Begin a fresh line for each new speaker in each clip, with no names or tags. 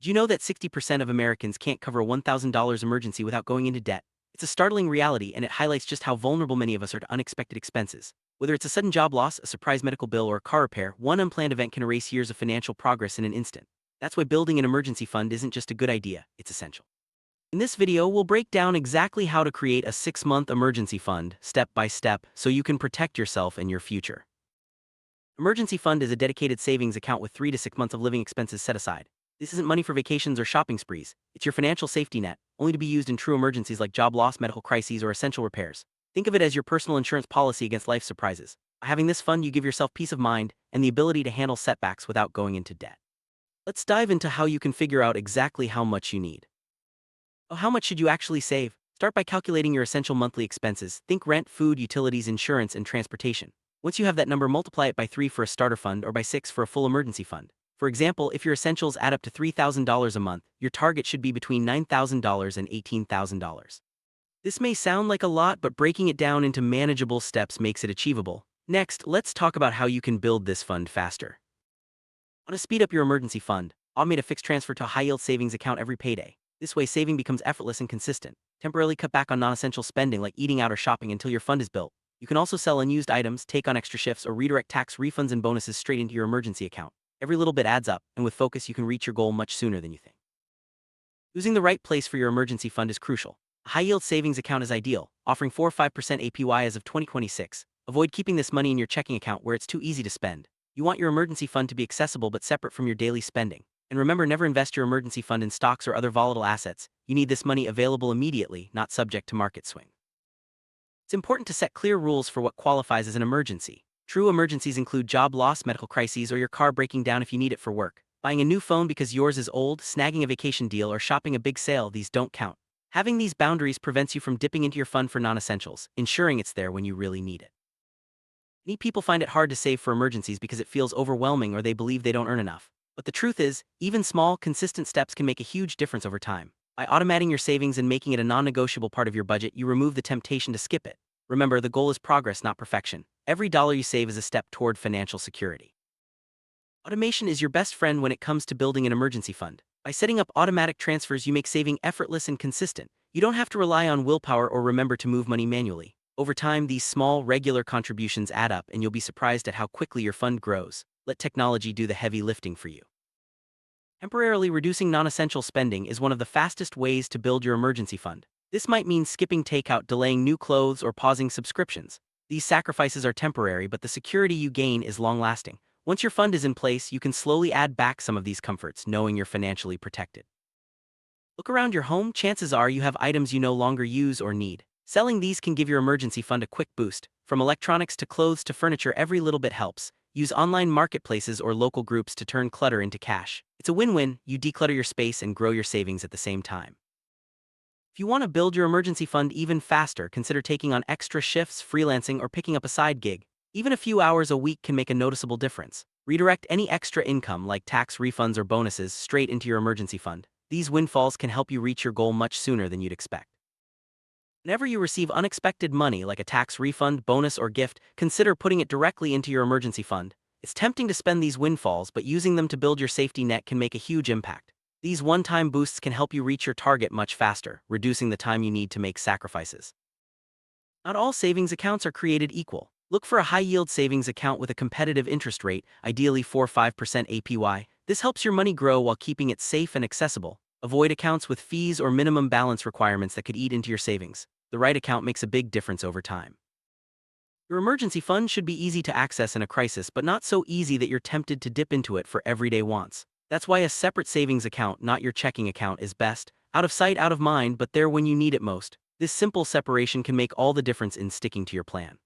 Did you know that 60% of Americans can't cover a $1,000 emergency without going into debt? It's a startling reality, and it highlights just how vulnerable many of us are to unexpected expenses. Whether it's a sudden job loss, a surprise medical bill, or a car repair, one unplanned event can erase years of financial progress in an instant. That's why building an emergency fund isn't just a good idea, it's essential. In this video, we'll break down exactly how to create a 6-month emergency fund, step by step, so you can protect yourself and your future. Emergency fund is a dedicated savings account with 3 to 6 months of living expenses set aside. This isn't money for vacations or shopping sprees. It's your financial safety net, only to be used in true emergencies like job loss, medical crises, or essential repairs. Think of it as your personal insurance policy against life surprises. By having this fund, you give yourself peace of mind and the ability to handle setbacks without going into debt. Let's dive into how you can figure out exactly how much you need. How much should you actually save? Start by calculating your essential monthly expenses. Think rent, food, utilities, insurance, and transportation. Once you have that number, multiply it by 3 for a starter fund or by 6 for a full emergency fund. For example, if your essentials add up to $3,000 a month, your target should be between $9,000 and $18,000. This may sound like a lot, but breaking it down into manageable steps makes it achievable. Next, let's talk about how you can build this fund faster. Want to speed up your emergency fund? Automate a fixed transfer to a high-yield savings account every payday. This way, saving becomes effortless and consistent. Temporarily cut back on non-essential spending like eating out or shopping until your fund is built. You can also sell unused items, take on extra shifts, or redirect tax refunds and bonuses straight into your emergency account. Every little bit adds up, and with focus, you can reach your goal much sooner than you think. Choosing the right place for your emergency fund is crucial. A high-yield savings account is ideal, offering 4 or 5% APY as of 2026. Avoid keeping this money in your checking account where it's too easy to spend. You want your emergency fund to be accessible but separate from your daily spending. And remember, never invest your emergency fund in stocks or other volatile assets. You need this money available immediately, not subject to market swing. It's important to set clear rules for what qualifies as an emergency. True emergencies include job loss, medical crises, or your car breaking down if you need it for work. Buying a new phone because yours is old, snagging a vacation deal, or shopping a big sale, these don't count. Having these boundaries prevents you from dipping into your fund for non-essentials, ensuring it's there when you really need it. Many people find it hard to save for emergencies because it feels overwhelming or they believe they don't earn enough. But the truth is, even small, consistent steps can make a huge difference over time. By automating your savings and making it a non-negotiable part of your budget, you remove the temptation to skip it. Remember, the goal is progress, not perfection. Every dollar you save is a step toward financial security. Automation is your best friend when it comes to building an emergency fund. By setting up automatic transfers, you make saving effortless and consistent. You don't have to rely on willpower or remember to move money manually. Over time, these small, regular contributions add up, and you'll be surprised at how quickly your fund grows. Let technology do the heavy lifting for you. Temporarily reducing non-essential spending is one of the fastest ways to build your emergency fund. This might mean skipping takeout, delaying new clothes, or pausing subscriptions. These sacrifices are temporary, but the security you gain is long-lasting. Once your fund is in place, you can slowly add back some of these comforts, knowing you're financially protected. Look around your home. Chances are you have items you no longer use or need. Selling these can give your emergency fund a quick boost. From electronics to clothes to furniture, every little bit helps. Use online marketplaces or local groups to turn clutter into cash. It's a win-win. You declutter your space and grow your savings at the same time. If you want to build your emergency fund even faster, consider taking on extra shifts, freelancing, or picking up a side gig. Even a few hours a week can make a noticeable difference. Redirect any extra income, like tax refunds or bonuses, straight into your emergency fund. These windfalls can help you reach your goal much sooner than you'd expect. Whenever you receive unexpected money, like a tax refund, bonus, or gift, consider putting it directly into your emergency fund. It's tempting to spend these windfalls, but using them to build your safety net can make a huge impact. These one-time boosts can help you reach your target much faster, reducing the time you need to make sacrifices. Not all savings accounts are created equal. Look for a high-yield savings account with a competitive interest rate, ideally 4 or 5% APY. This helps your money grow while keeping it safe and accessible. Avoid accounts with fees or minimum balance requirements that could eat into your savings. The right account makes a big difference over time. Your emergency fund should be easy to access in a crisis, but not so easy that you're tempted to dip into it for everyday wants. That's why a separate savings account, not your checking account, is best. Out of sight, out of mind, but there when you need it most. This simple separation can make all the difference in sticking to your plan.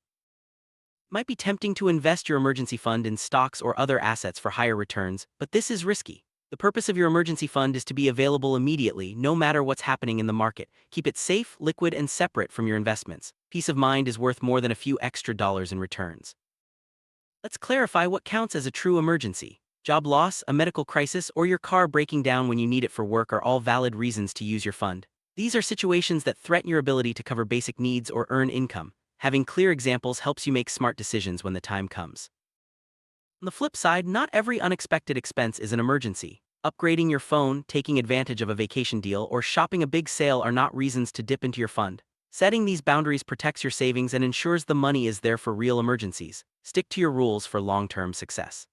It might be tempting to invest your emergency fund in stocks or other assets for higher returns, but this is risky. The purpose of your emergency fund is to be available immediately, no matter what's happening in the market. Keep it safe, liquid, and separate from your investments. Peace of mind is worth more than a few extra dollars in returns. Let's clarify what counts as a true emergency. Job loss, a medical crisis, or your car breaking down when you need it for work are all valid reasons to use your fund. These are situations that threaten your ability to cover basic needs or earn income. Having clear examples helps you make smart decisions when the time comes. On the flip side, not every unexpected expense is an emergency. Upgrading your phone, taking advantage of a vacation deal, or shopping a big sale are not reasons to dip into your fund. Setting these boundaries protects your savings and ensures the money is there for real emergencies. Stick to your rules for long-term success.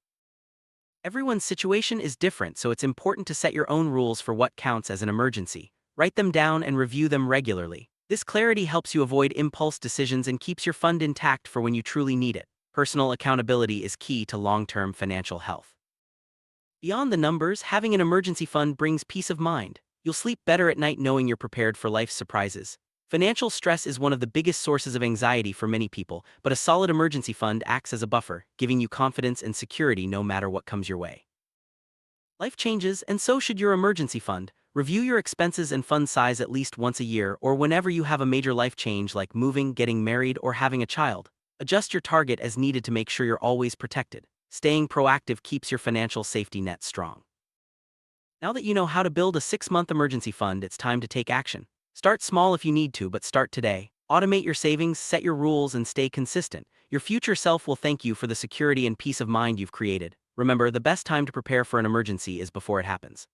Everyone's situation is different, so it's important to set your own rules for what counts as an emergency. Write them down and review them regularly. This clarity helps you avoid impulse decisions and keeps your fund intact for when you truly need it. Personal accountability is key to long-term financial health. Beyond the numbers, having an emergency fund brings peace of mind. You'll sleep better at night knowing you're prepared for life's surprises. Financial stress is one of the biggest sources of anxiety for many people, but a solid emergency fund acts as a buffer, giving you confidence and security no matter what comes your way. Life changes, and so should your emergency fund. Review your expenses and fund size at least once a year or whenever you have a major life change like moving, getting married, or having a child. Adjust your target as needed to make sure you're always protected. Staying proactive keeps your financial safety net strong. Now that you know how to build a 6-month emergency fund, it's time to take action. Start small if you need to, but start today. Automate your savings, set your rules, and stay consistent. Your future self will thank you for the security and peace of mind you've created. Remember, the best time to prepare for an emergency is before it happens.